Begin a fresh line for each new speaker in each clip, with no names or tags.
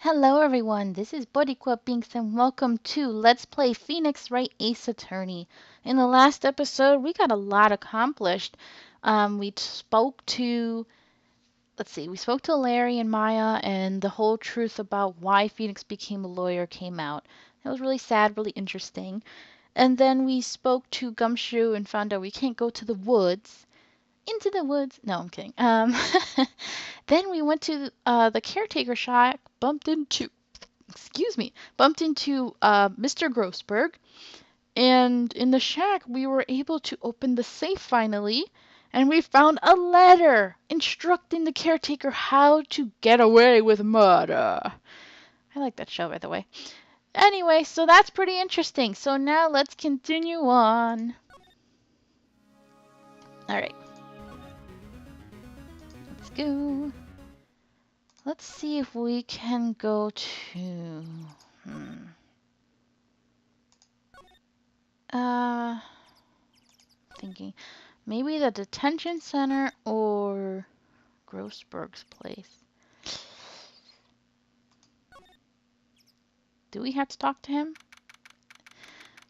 Hello everyone, this is Boricua Binks and welcome to Let's Play Phoenix Wright Ace Attorney. In the last episode, we got a lot accomplished. We spoke to, we spoke to Larry and Maya, and the whole truth about why Phoenix became a lawyer came out. It was really sad, really interesting. And then we spoke to Gumshoe and found out we can't go to the woods. Into the woods. No, I'm kidding. Then we went to the caretaker shack, bumped into Mr. Grossberg, and in the shack we were able to open the safe finally, and we found a letter instructing the caretaker how to get away with murder. I like that show, by the way. Anyway, so that's pretty interesting. So now let's continue on. Alright. Let's go. Let's see if we can go to... Thinking maybe the detention center or Grossberg's place. Do we have to talk to him?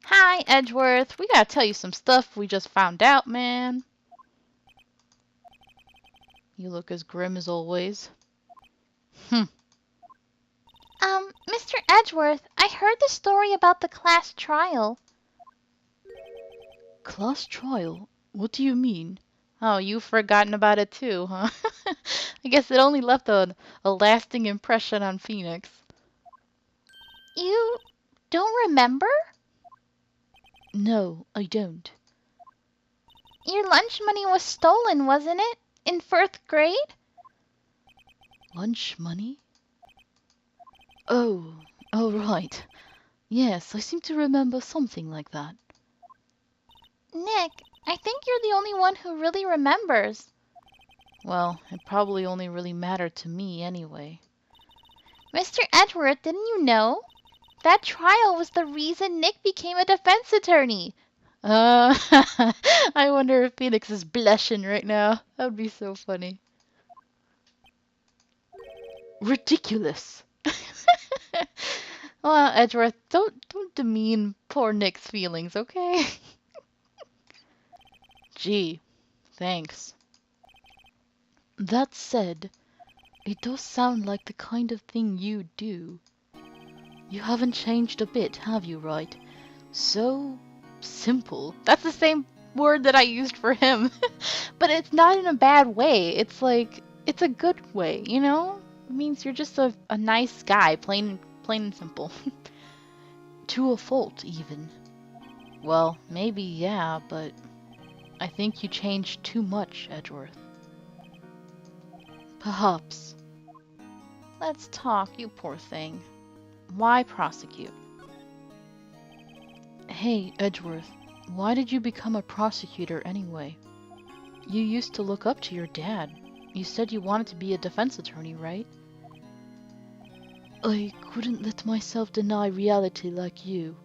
Hi, Edgeworth. We gotta tell you some stuff we just found out, man. You look as grim as always.
Mr. Edgeworth, I heard the story about the class trial.
Class trial? What do you mean? Oh, you've forgotten about it too, huh? I guess it only left a lasting impression on Phoenix.
You don't remember?
No, I don't.
Your lunch money was stolen, wasn't it? In 4th grade?
Lunch money? Oh, right. Yes, I seem to remember something like that.
Nick, I think you're the only one who really remembers.
Well, it probably only really mattered to me anyway.
Mr. Edgeworth, didn't you know? That trial was the reason Nick became a defense attorney.
I wonder if Phoenix is blushing right now. That would be so funny. Ridiculous. Well, Edgeworth, don't demean poor Nick's feelings, okay? Gee, thanks. That said, it does sound like the kind of thing you do. You haven't changed a bit, have you, Wright? So simple. That's the same word that I used for him. But it's not in a bad way. It's like, it's a good way, you know? It means you're just a nice guy, plain and simple. To a fault, even. Well, maybe, yeah, but I think you changed too much, Edgeworth. Perhaps. Let's talk, you poor thing. Why prosecute? Hey, Edgeworth, why did you become a prosecutor anyway? You used to look up to your dad. You said you wanted to be a defense attorney, right? I couldn't let myself deny reality like you.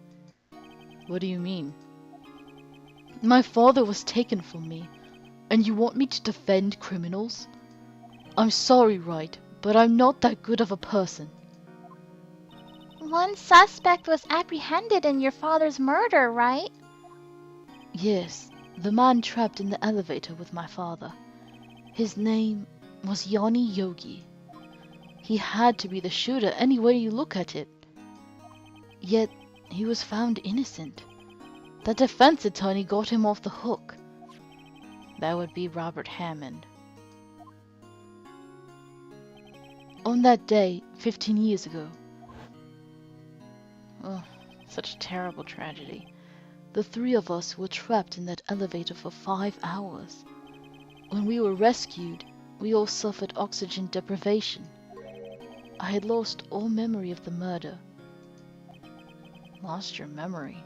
What do you mean? My father was taken from me, and you want me to defend criminals? I'm sorry, Wright, but I'm not that good of a person.
One suspect was apprehended in your father's murder, right?
Yes, the man trapped in the elevator with my father. His name was Yanni Yogi. He had to be the shooter any way you look at it. Yet, he was found innocent. The defense attorney got him off the hook. That would be Robert Hammond. On that day, 15 years ago. Oh, such a terrible tragedy. The 3 of us were trapped in that elevator for 5 hours. When we were rescued, we all suffered oxygen deprivation. I had lost all memory of the murder. Lost your memory?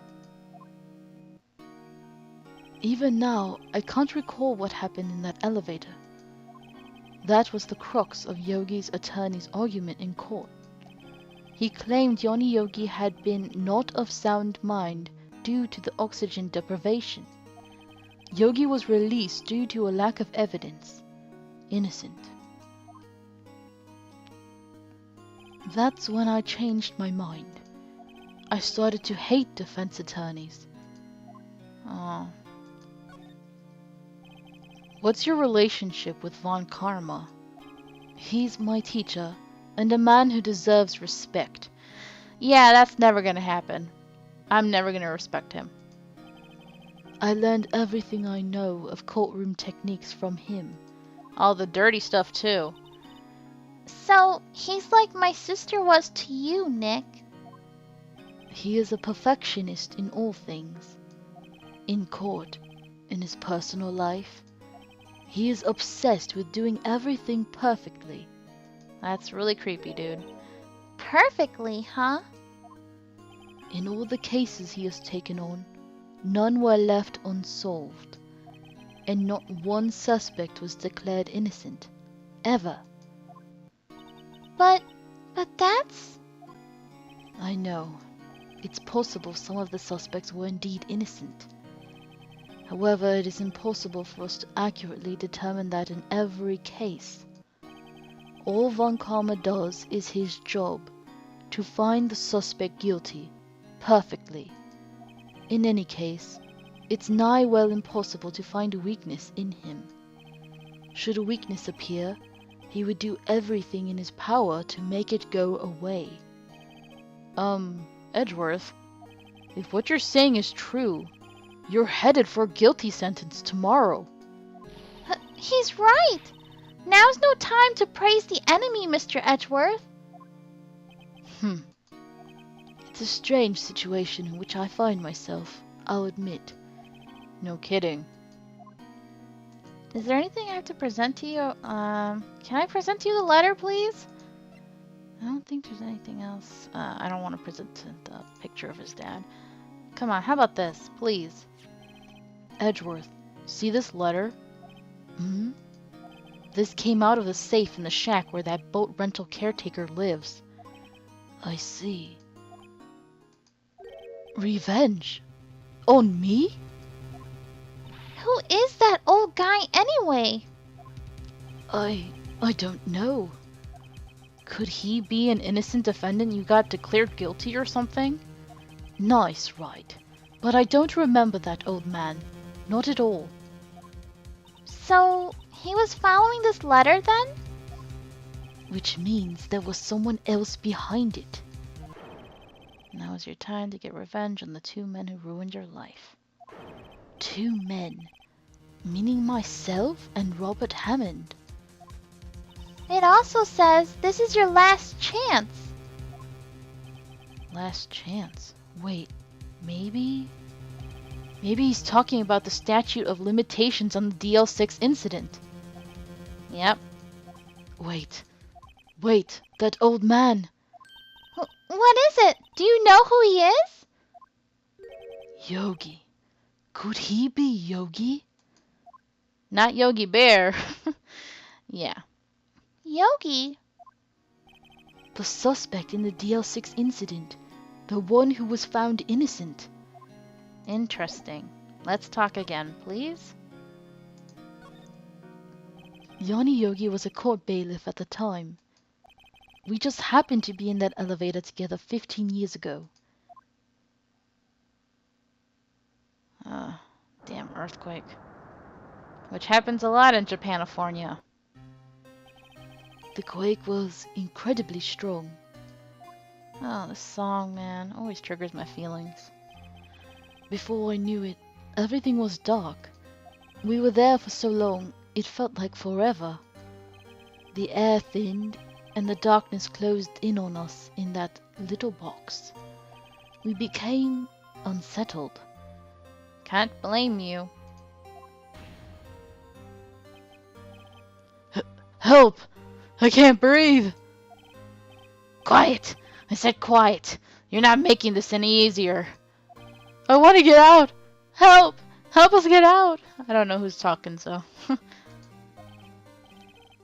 Even now, I can't recall what happened in that elevator. That was the crux of Yogi's attorney's argument in court. He claimed Yanni Yogi had been not of sound mind due to the oxygen deprivation. Yogi was released due to a lack of evidence. Innocent. That's when I changed my mind. I started to hate defense attorneys. Oh. What's your relationship with Von Karma? He's my teacher, and a man who deserves respect. Yeah, that's never gonna happen. I'm never gonna respect him. I learned everything I know of courtroom techniques from him. All the dirty stuff, too.
So, he's like my sister was to you, Nick.
He is a perfectionist in all things. In court, in his personal life. He is obsessed with doing everything perfectly. That's really creepy, dude.
Perfectly, huh?
In all the cases he has taken on, none were left unsolved, and not one suspect was declared innocent. Ever.
But that's...
I know. It's possible some of the suspects were indeed innocent. However, it is impossible for us to accurately determine that in every case. All Von Karma does is his job, to find the suspect guilty, perfectly. In any case, it's nigh well impossible to find a weakness in him. Should a weakness appear, he would do everything in his power to make it go away. Edgeworth, if what you're saying is true, you're headed for a guilty sentence tomorrow.
He's right! Now's no time to praise the enemy, Mr. Edgeworth.
It's a strange situation in which I find myself, I'll admit. No kidding.
Is there anything I have to present to you? Can I present to you the letter, please?
I don't think there's anything else. I don't want to present the picture of his dad. Come on, how about this, please? Edgeworth, see this letter? This came out of the safe in the shack where that boat rental caretaker lives. I see. Revenge? On me?
Who is that old guy anyway?
I don't know. Could he be an innocent defendant you got declared guilty or something? Nice, Wright. But I don't remember that old man. Not at all.
So, he was following this letter then?
Which means there was someone else behind it. Now is your time to get revenge on the two men who ruined your life. 2 men? Meaning myself and Robert Hammond.
It also says this is your last chance.
Last chance? Wait, maybe he's talking about the statute of limitations on the DL6 incident. Yep. Wait, that old man.
What is it? Do you know who he is?
Yogi. Could he be Yogi? Not Yogi Bear. Yeah.
Yogi?
The suspect in the DL6 incident. The one who was found innocent. Interesting. Let's talk again, please. Yanni Yogi was a court bailiff at the time. We just happened to be in that elevator together 15 years ago. Damn earthquake. Which happens a lot in Japanifornia. The quake was incredibly strong. Oh, this song, man, always triggers my feelings. Before I knew it, everything was dark. We were there for so long, it felt like forever. The air thinned, and the darkness closed in on us in that little box. We became unsettled. Can't blame you. Help! I can't breathe! Quiet! I said quiet! You're not making this any easier. I want to get out! Help! Help us get out! I don't know who's talking, so...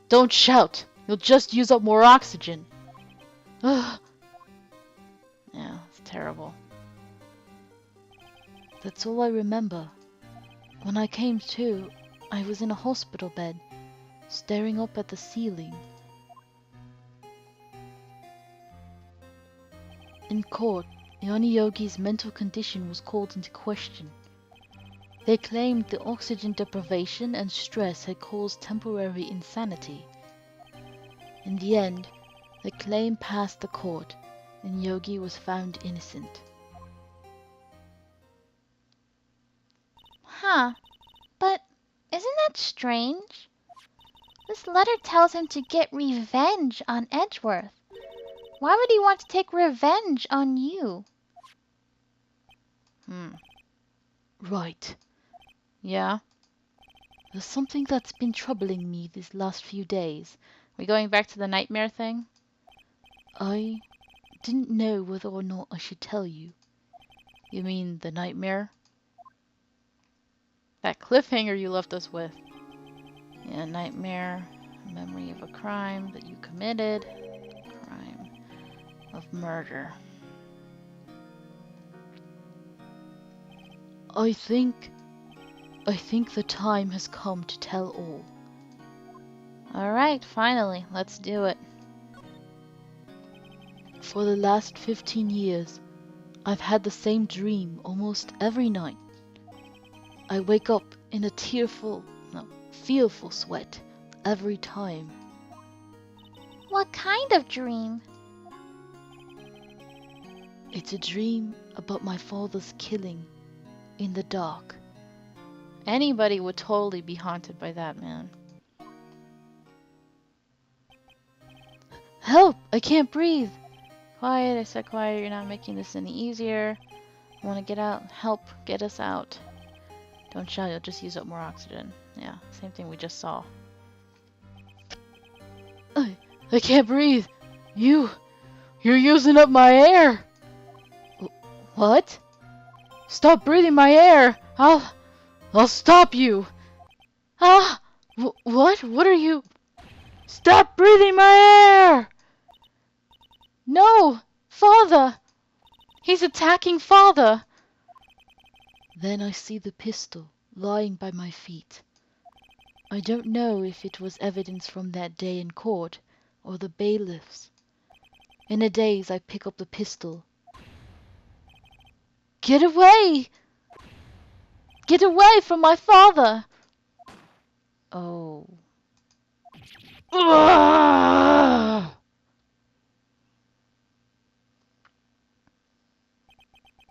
Don't shout! You'll just use up more oxygen. Ugh. Yeah, it's terrible. That's all I remember. When I came to, I was in a hospital bed, staring up at the ceiling. In court, Yanni Yogi's mental condition was called into question. They claimed the oxygen deprivation and stress had caused temporary insanity. In the end, the claim passed the court, and Yogi was found innocent.
Huh. But isn't that strange? This letter tells him to get revenge on Edgeworth. Why would he want to take revenge on you?
Right. Yeah? There's something that's been troubling me these last few days.
We going back to the nightmare thing?
I didn't know whether or not I should tell you.
You mean the nightmare? That cliffhanger you left us with. Yeah, nightmare, memory of a crime that you committed, crime of murder.
I think the time has come to tell all.
Alright, finally, let's do it.
For the last 15 years, I've had the same dream almost every night. I wake up in a fearful sweat every time.
What kind of dream?
It's a dream about my father's killing in the dark.
Anybody would totally be haunted by that, man.
Help! I can't breathe!
Quiet, I said quiet, you're not making this any easier. Want to get out? Help, get us out. Don't shout, you'll just use up more oxygen. Yeah, same thing we just saw.
I can't breathe! You're using up my air! What? Stop breathing my air! I'll stop you! Ah! What? What are you? Stop breathing my air!
No! Father! He's attacking Father!
Then I see the pistol lying by my feet. I don't know if it was evidence from that day in court or the bailiff's. In a daze, I pick up the pistol. Get away! Get away from my father!
Oh.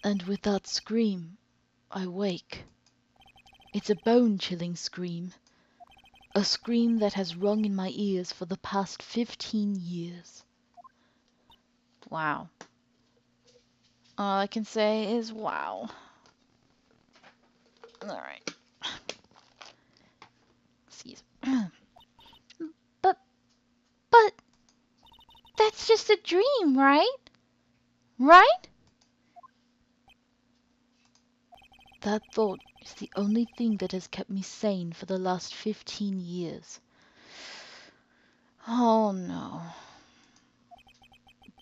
And with that scream, I wake. It's a bone-chilling scream. A scream that has rung in my ears for the past 15 years.
Wow. All I can say is wow. Alright. Excuse me. But that's just a dream, right? Right?
That thought is the only thing that has kept me sane for the last 15 years.
Oh no.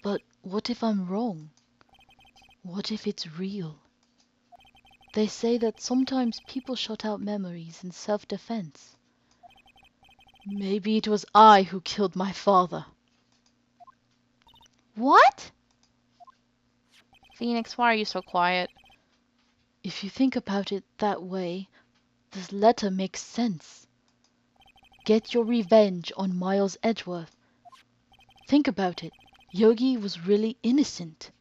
But what if I'm wrong? What if it's real? They say that sometimes people shut out memories in self-defense. Maybe it was I who killed my father.
What? Phoenix, why are you so quiet?
If you think about it that way, this letter makes sense. Get your revenge on Miles Edgeworth. Think about it. Yogi was really innocent.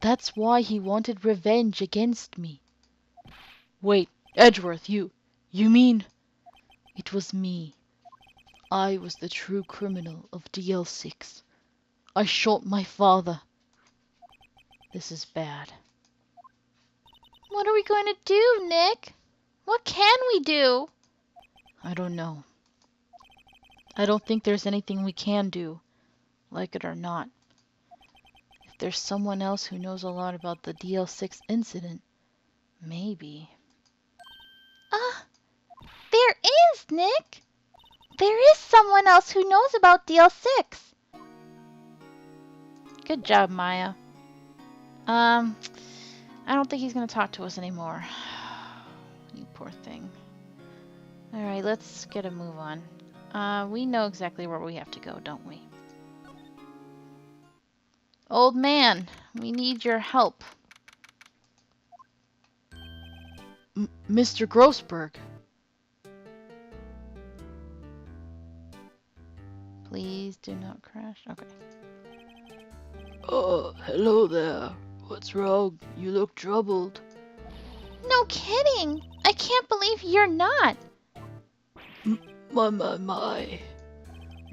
That's why he wanted revenge against me. Wait, Edgeworth, you mean... It was me. I was the true criminal of DL6. I shot my father. This is bad.
What are we going to do, Nick? What can we do?
I don't know. I don't think there's anything we can do, like it or not. If there's someone else who knows a lot about the DL6 incident, maybe.
There is, Nick. There is someone else who knows about DL6. Good job, Maya. I don't think he's gonna talk to us anymore. You poor thing. Alright, let's get a move on. We know exactly where we have to go, don't we? Old man, We need your help.
Mr. Grossberg.
Please do not crash. Okay.
Hello there. What's wrong? You look troubled.
No kidding! I can't believe you're not!
My.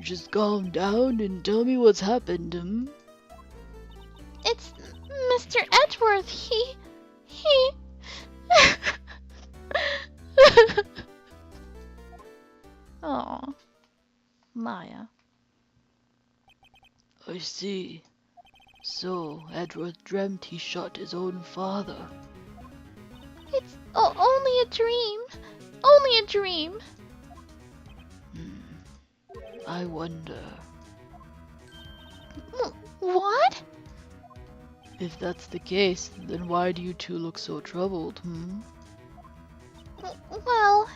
Just calm down and tell me what's happened,
It's Mr. Edgeworth. He... Oh, Maya.
I see. So, Edgeworth dreamt he shot his own father.
It's only a dream. Only a dream.
I wonder.
What?
If that's the case, then why do you two look so troubled,
Well...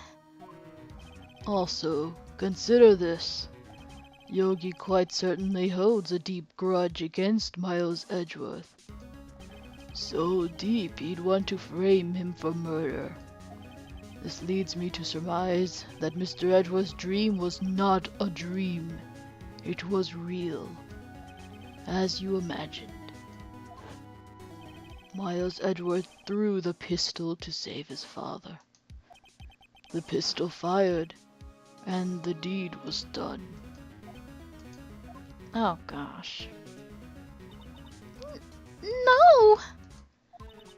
Also, consider this. Yogi quite certainly holds a deep grudge against Miles Edgeworth. So deep he'd want to frame him for murder. This leads me to surmise that Mr. Edgeworth's dream was not a dream. It was real, as you imagined. Miles Edgeworth threw the pistol to save his father. The pistol fired, and the deed was done.
Oh, gosh. No!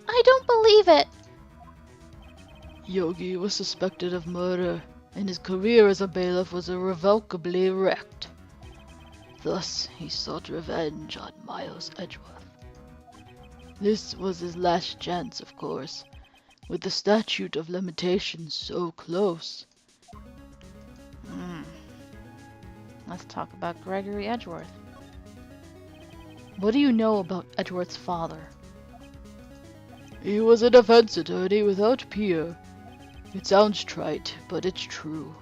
I don't believe it.
Yogi was suspected of murder, and his career as a bailiff was irrevocably wrecked. Thus, he sought revenge on Miles Edgeworth. This was his last chance, of course, with the statute of limitations so close.
Let's talk about Gregory Edgeworth.
What do you know about Edgeworth's father? He was a defense attorney without peer. It sounds trite, but it's true.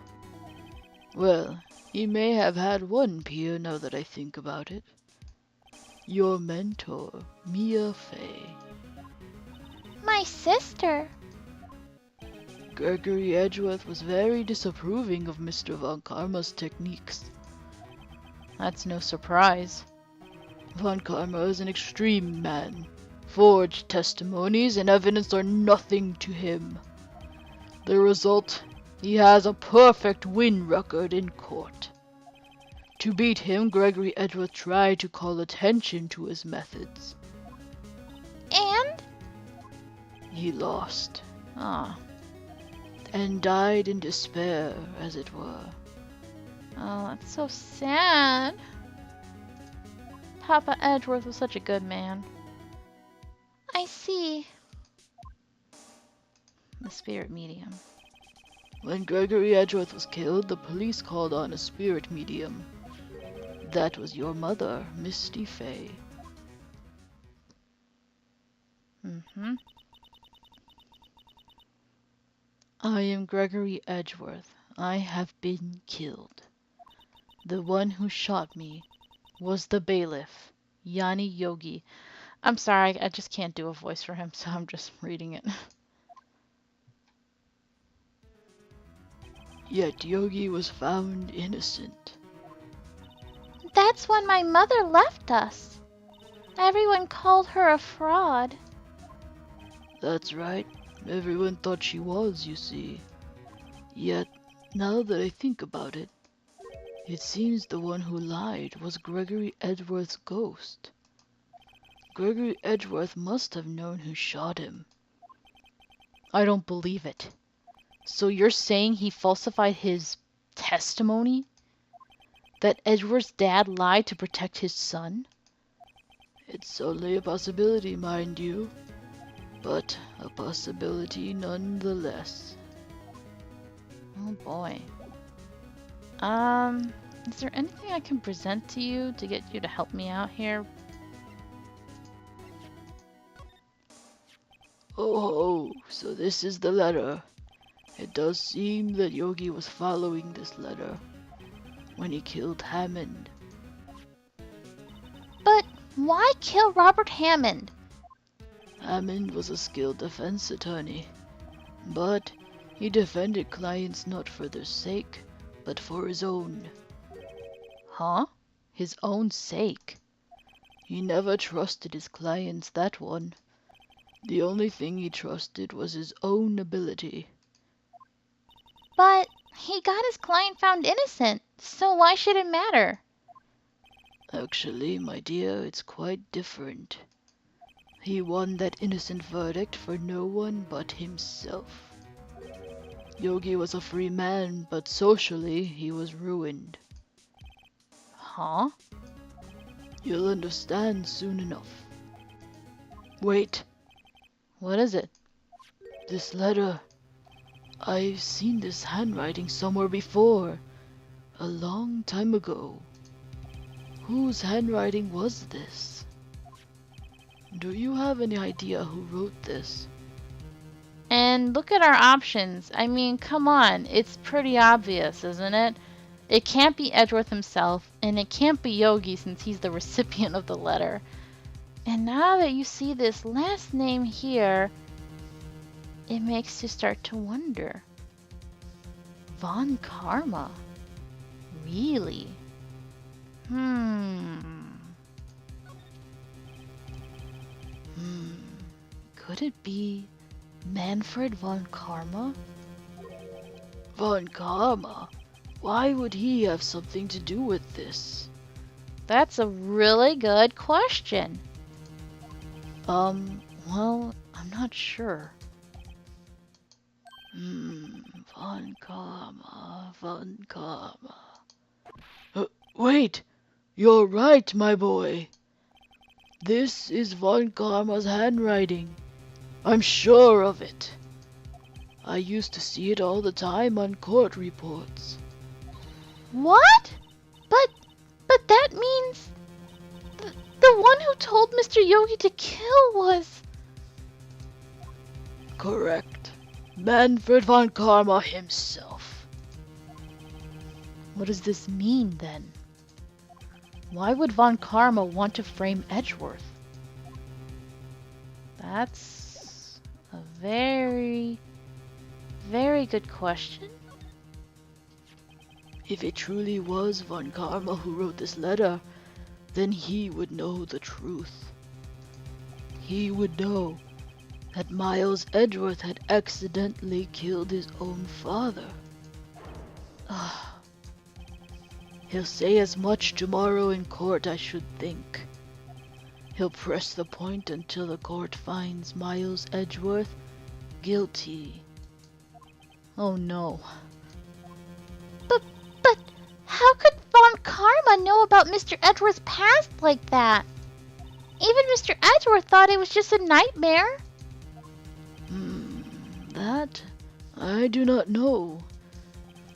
Well, he may have had one peer now that I think about it. Your mentor, Mia Fey.
My sister.
Gregory Edgeworth was very disapproving of Mr. Von Karma's techniques.
That's no surprise.
Von Karma is an extreme man. Forged testimonies and evidence are nothing to him. The result, he has a perfect win record in court. To beat him, Gregory Edgeworth tried to call attention to his methods.
And?
He lost.
Ah.
And died in despair, as it were.
Oh, that's so sad. Papa Edgeworth was such a good man. I see. The spirit medium.
When Gregory Edgeworth was killed, the police called on a spirit medium. That was your mother, Misty Fey. I am Gregory Edgeworth. I have been killed. The one who shot me was the bailiff, Yanni Yogi.
I'm sorry, I just can't do a voice for him, so I'm just reading it.
Yet Yogi was found innocent.
That's when my mother left us. Everyone called her a fraud.
That's right. Everyone thought she was, you see. Yet, now that I think about it, it seems the one who lied was Gregory Edgeworth's ghost. Gregory Edgeworth must have known who shot him.
I don't believe it. So you're saying he falsified his testimony? That Edgeworth's dad lied to protect his son?
It's only a possibility, mind you. But a possibility nonetheless.
Oh boy. Is there anything I can present to you to get you to help me out here?
Oh, so this is the letter. It does seem that Yogi was following this letter when he killed Hammond.
But Why kill Robert Hammond?
Hammond was a skilled defense attorney, but he defended clients not for their sake, but for his own.
Huh? His own sake?
He never trusted his clients, that one. The only thing he trusted was his own ability.
But he got his client found innocent, so why should it matter?
Actually, my dear, it's quite different. He won that innocent verdict for no one but himself. Yogi was a free man, but socially he was ruined.
Huh?
You'll understand soon enough. Wait,
What is it?
this letter. I've seen this handwriting somewhere before. A long time ago. Whose handwriting was this? Do you have any idea who wrote this?
And look at our options. I mean, come on. It's pretty obvious, isn't it? It can't be Edgeworth himself, and it can't be Yogi since he's the recipient of the letter. And now that you see this last name here, it makes you start to wonder. Von Karma? Really?
Could it be Manfred von Karma? Von Karma? Why would he have something to do with this?
That's a really good question.
Well, I'm not sure. Von Karma, Von Karma. Wait! You're right, my boy. This is Von Karma's handwriting. I'm sure of it. I used to see it all the time on court reports.
What? But that means the one who told Mr. Yogi to kill was...
Correct. Manfred von Karma himself.
What does this mean then? Why would Von Karma want to frame Edgeworth? That's a very, very good question.
If it truly was Von Karma who wrote this letter, then he would know the truth. He would know that Miles Edgeworth had accidentally killed his own father. He'll say as much tomorrow in court, I should think. He'll press the point until the court finds Miles Edgeworth guilty.
Oh no. But how could Von Karma know about Mr. Edgeworth's past like that? Even Mr. Edgeworth thought it was just a nightmare.
That I do not know.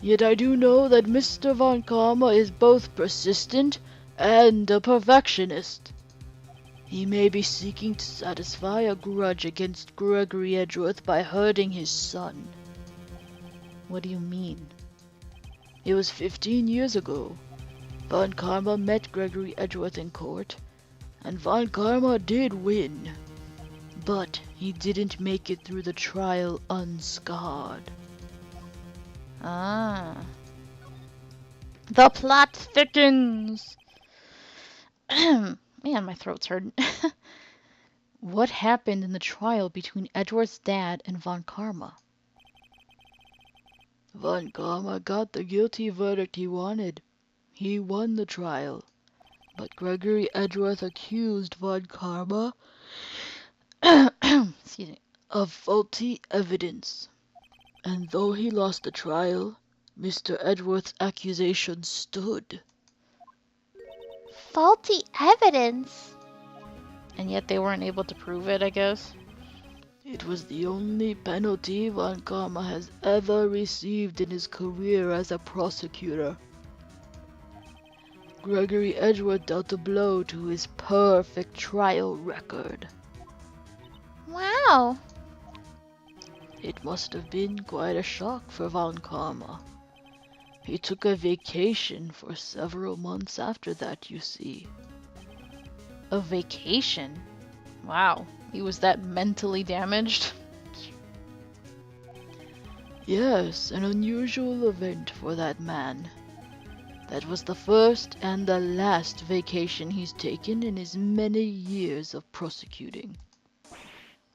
Yet I do know that Mr. Von Karma is both persistent and a perfectionist. He may be seeking to satisfy a grudge against Gregory Edgeworth by hurting his son.
What do you mean?
It was 15 years ago. Von Karma met Gregory Edgeworth in court, and Von Karma did win. But he didn't make it through the trial unscarred.
Ah. The plot thickens. Man, my throat's hurting. What happened in the trial between Edgeworth's dad and Von Karma?
Von Karma got the guilty verdict he wanted. He won the trial. But Gregory Edgeworth accused Von Karma
Excuse me.
of faulty evidence. And though he lost the trial, Mr. Edgeworth's accusation stood.
Faulty evidence? And yet they weren't able to prove it, I guess?
It was the only penalty Von Karma has ever received in his career as a prosecutor. Gregory Edgeworth dealt a blow to his perfect trial record.
Wow.
It must have been quite a shock for Von Karma. He took a vacation for several months after that, you see.
A vacation? Wow, he was that mentally damaged?
Yes, an unusual event for that man. That was the first and the last vacation he's taken in his many years of prosecuting.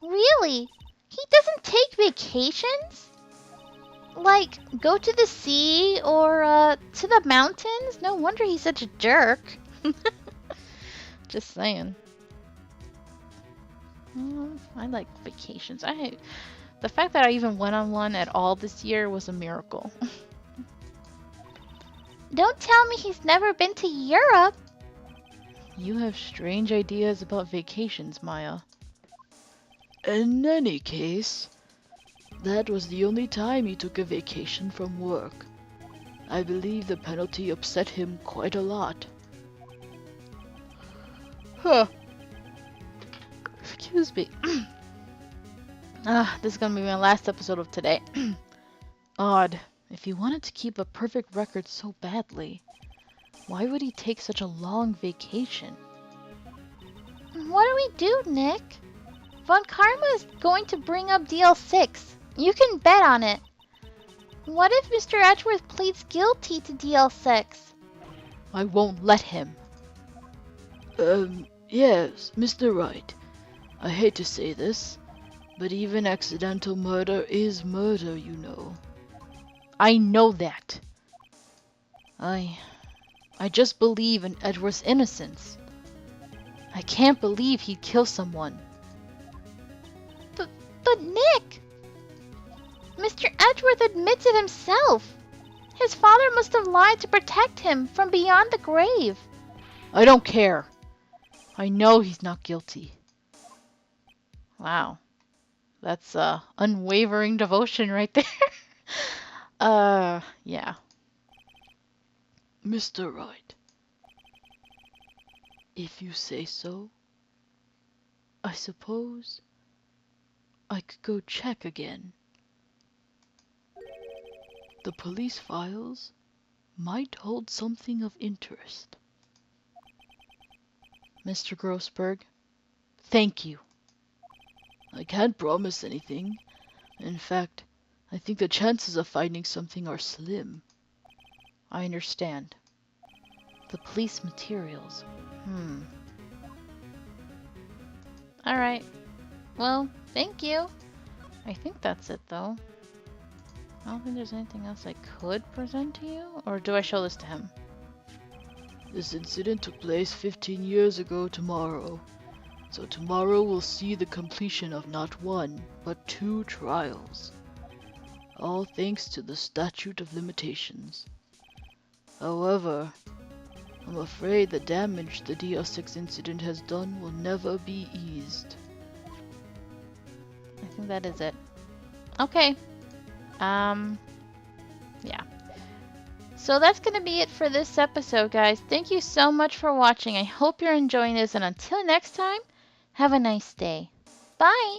Really? He doesn't take vacations? Like, go to the sea or to the mountains? No wonder he's such a jerk. Just saying. I like vacations. The fact that I even went on one at all this year was a miracle. Don't tell me he's never been to Europe. You have strange ideas about vacations, Maya.
In any case, that was the only time he took a vacation from work. I believe the penalty upset him quite a lot.
Huh. Excuse me. This is gonna be my last episode of today. Odd. If he wanted to keep a perfect record so badly, why would he take such a long vacation? What do we do, Nick? Von Karma is going to bring up DL6. You can bet on it. What if Mr. Edgeworth pleads guilty to DL6? I won't let him.
Yes, Mr. Wright. I hate to say this, but even accidental murder is murder, you know.
I know that. I just believe in Edgeworth's innocence. I can't believe he'd kill someone. But Nick! Mr. Edgeworth admits it himself. His father must have lied to protect him from beyond the grave. I don't care. I know he's not guilty. Wow. That's unwavering devotion right there. Yeah.
Mr. Wright, if you say so, I suppose I could go check again. The police files might hold something of interest.
Mr. Grossberg, thank you.
I can't promise anything. In fact, I think the chances of finding something are slim.
I understand. The police materials. Alright. Well, thank you. I think that's it, though. I don't think there's anything else I could present to you. Or do I show this to him?
This incident took place 15 years ago tomorrow. So tomorrow we'll see the completion of not one, but 2 trials. All thanks to the statute of limitations. However, I'm afraid the damage the DL6 incident has done will never be eased.
I think that is it. Okay. Yeah. So that's going to be it for this episode, guys. Thank you so much for watching. I hope you're enjoying this, and until next time, have a nice day. Bye!